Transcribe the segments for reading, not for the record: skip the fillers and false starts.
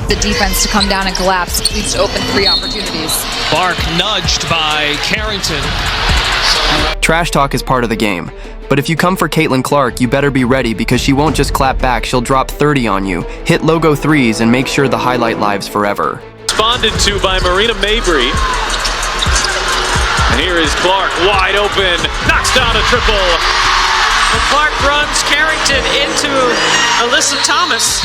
the defense to come down and collapse, leads to open three opportunities. Clark nudged by Carrington. Trash talk is part of the game. But if you come for Caitlin Clark, you better be ready because she won't just clap back, she'll drop 30 on you, hit logo threes, and make sure the highlight lives forever. Responded to by Marina Mabry. And here is Clark, wide open, knocks down a triple. And Clark runs Carrington into Alyssa Thomas.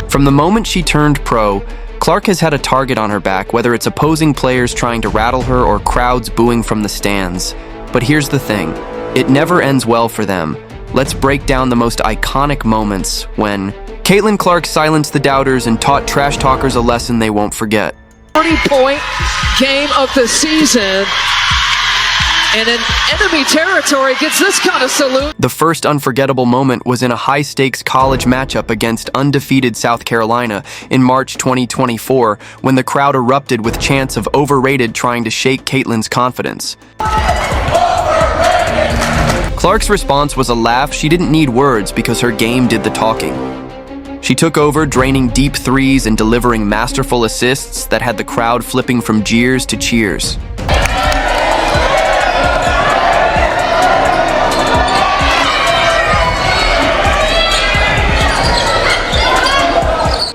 From the moment she turned pro, Clark has had a target on her back, whether it's opposing players trying to rattle her or crowds booing from the stands. But here's the thing, it never ends well for them. Let's break down the most iconic moments when Caitlin Clark silenced the doubters and taught trash talkers a lesson they won't forget. 30-point game of the season, and in enemy territory gets this kind of salute. The first unforgettable moment was in a high-stakes college matchup against undefeated South Carolina in March 2024, when the crowd erupted with chants of overrated trying to shake Caitlin's confidence. Clark's response was a laugh. She didn't need words because her game did the talking. She took over, draining deep threes and delivering masterful assists that had the crowd flipping from jeers to cheers.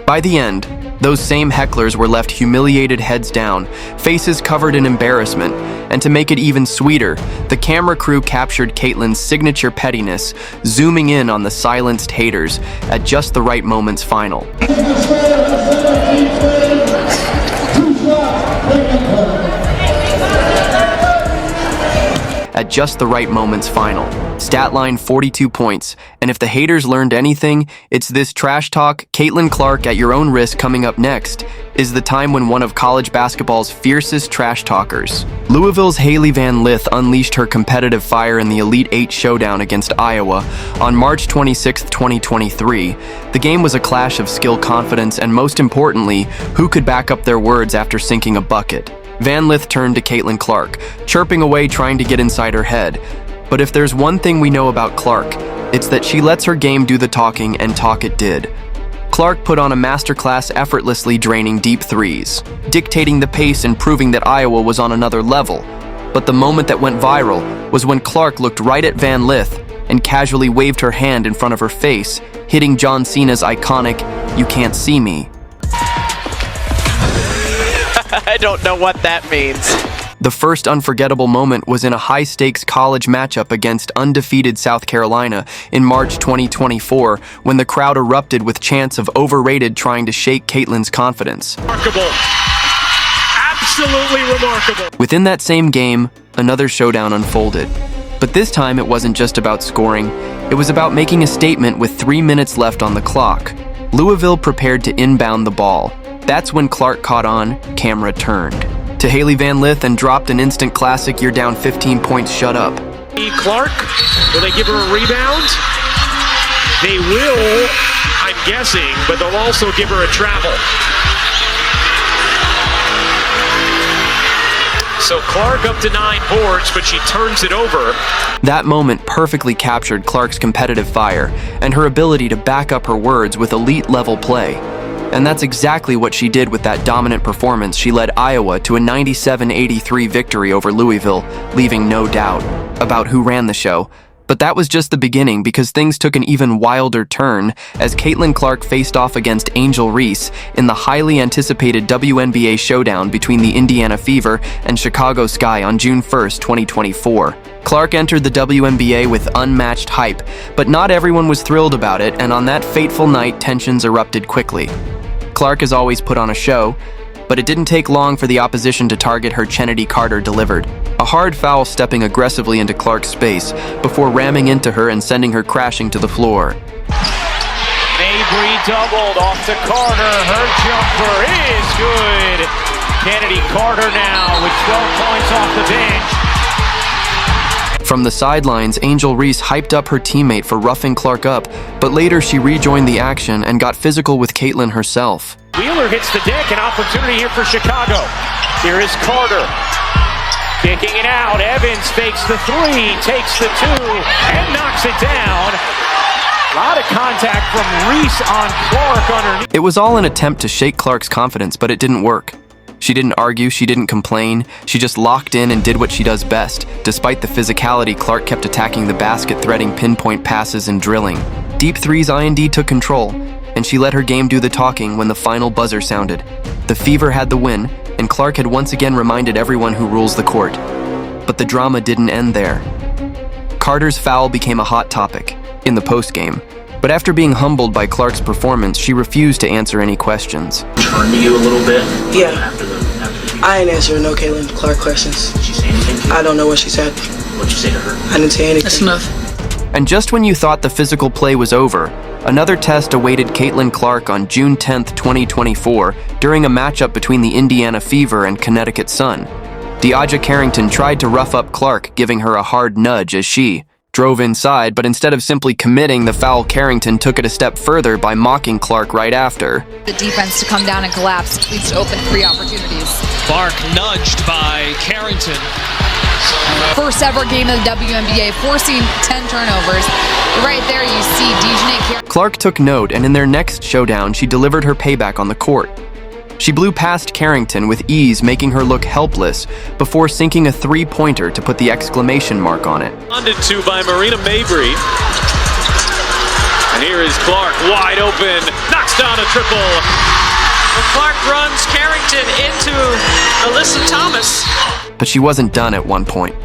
By the end, those same hecklers were left humiliated, heads down, faces covered in embarrassment, and to make it even sweeter, the camera crew captured Caitlin's signature pettiness, zooming in on the silenced haters at just the right moment's final. At just the right moment's final. Stat line 42 points. And if the haters learned anything, it's this trash talk. Caitlin Clark, at your own risk, coming up next, is the time when one of college basketball's fiercest trash talkers. Louisville's Hailey Van Lith unleashed her competitive fire in the Elite Eight showdown against Iowa on March 26, 2023. The game was a clash of skill, confidence, and most importantly, who could back up their words after sinking a bucket. Van Lith turned to Caitlin Clark, chirping away trying to get inside her head. But if there's one thing we know about Clark, it's that she lets her game do the talking, and talk it did. Clark put on a masterclass, effortlessly draining deep threes, dictating the pace and proving that Iowa was on another level. But the moment that went viral was when Clark looked right at Van Lith and casually waved her hand in front of her face, hitting John Cena's iconic, "You can't see me." I don't know what that means. The first unforgettable moment was in a high-stakes college matchup against undefeated South Carolina in March 2024, when the crowd erupted with chants of overrated trying to shake Caitlin's confidence. Remarkable. Absolutely remarkable. Within that same game, another showdown unfolded. But this time it wasn't just about scoring, it was about making a statement with 3 minutes left on the clock. Louisville prepared to inbound the ball. That's when Clark caught on, camera turned to Hailey Van Lith and dropped an instant classic, "You're down 15 points, shut up." Clark, will they give her a rebound? They will, I'm guessing, but they'll also give her a travel. So Clark up to 9 boards, but she turns it over. That moment perfectly captured Clark's competitive fire and her ability to back up her words with elite-level play. And that's exactly what she did with that dominant performance. She led Iowa to a 97-83 victory over Louisville, leaving no doubt about who ran the show. But that was just the beginning, because things took an even wilder turn as Caitlin Clark faced off against Angel Reese in the highly anticipated WNBA showdown between the Indiana Fever and Chicago Sky on June 1st, 2024. Clark entered the WNBA with unmatched hype, but not everyone was thrilled about it, and on that fateful night, tensions erupted quickly. Clark has always put on a show, but it didn't take long for the opposition to target her. Kennedy Carter delivered a hard foul, stepping aggressively into Clark's space before ramming into her and sending her crashing to the floor. Mabry doubled off to Carter. Her jumper is good. Kennedy Carter now with 12 points off the bench. From the sidelines, Angel Reese hyped up her teammate for roughing Clark up, but later she rejoined the action and got physical with Caitlin herself. Wheeler hits the deck, an opportunity here for Chicago. Here is Carter. Kicking it out. Evans fakes the three, takes the two, and knocks it down. A lot of contact from Reese on Clark underneath. It was all an attempt to shake Clark's confidence, but it didn't work. She didn't argue, she didn't complain, she just locked in and did what she does best. Despite the physicality, Clark kept attacking the basket, threading pinpoint passes and drilling. Deep threes IND took control, and she let her game do the talking when the final buzzer sounded. The Fever had the win, and Clark had once again reminded everyone who rules the court. But the drama didn't end there. Carter's foul became a hot topic in the postgame, but after being humbled by Clark's performance, she refused to answer any questions. Turned to you a little bit? Yeah. After the I ain't answering no Caitlin Clark questions. Did she say anything to you? I don't know what she said. What'd you say to her? I didn't say anything. That's enough. And just when you thought the physical play was over, another test awaited Caitlin Clark on June 10, 2024, during a matchup between the Indiana Fever and Connecticut Sun. Deaja Carrington tried to rough up Clark, giving her a hard nudge as she drove inside, but instead of simply committing the foul, Carrington took it a step further by mocking Clark right after. The defense to come down and collapse leads to open three opportunities. Clark nudged by Carrington. First ever game of the WNBA, forcing 10 turnovers. Right there you see Deaja Clark took note, and in their next showdown, she delivered her payback on the court. She blew past Carrington with ease, making her look helpless, before sinking a three-pointer to put the exclamation mark on it. Responded to by Marina Mabry. And here is Clark, wide open, knocks down a triple. Well, Clark runs Carrington into Alyssa Thomas. But she wasn't done at one point.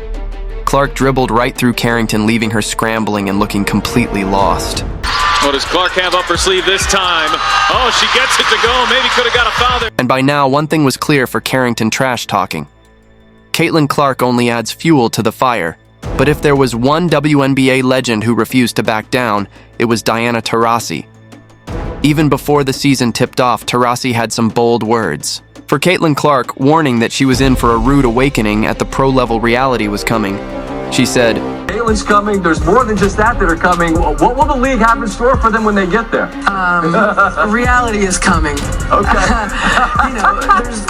Clark dribbled right through Carrington, leaving her scrambling and looking completely lost. What does Clark have up her sleeve this time? Oh, she gets it to go. Maybe could have got a foul there. And by now, one thing was clear for Carrington trash talking. Caitlin Clark only adds fuel to the fire. But if there was one WNBA legend who refused to back down, it was Diana Taurasi. Even before the season tipped off, Taurasi had some bold words. For Caitlin Clark, warning that she was in for a rude awakening at the pro-level reality was coming. She said, Caitlin's coming. There's more than just that are coming. What will the league have in store for them when they get there? Reality is coming. Okay.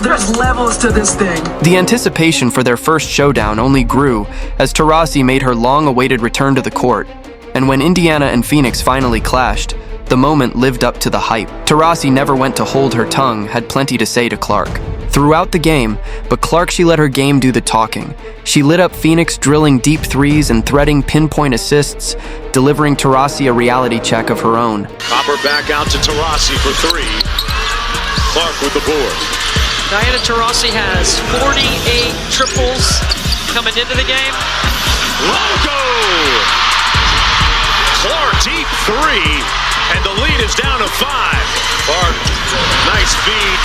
There's levels to this thing. The anticipation for their first showdown only grew as Taurasi made her long-awaited return to the court. And when Indiana and Phoenix finally clashed, the moment lived up to the hype. Taurasi never went to hold her tongue, had plenty to say to Clark. Throughout the game, but Clark, she let her game do the talking. She lit up Phoenix, drilling deep threes and threading pinpoint assists, delivering Taurasi a reality check of her own. Hopper back out to Taurasi for three. Clark with the board. Diana Taurasi has 48 triples coming into the game. Logo! Clark deep three, and the lead is down to 5. Clark, nice feed.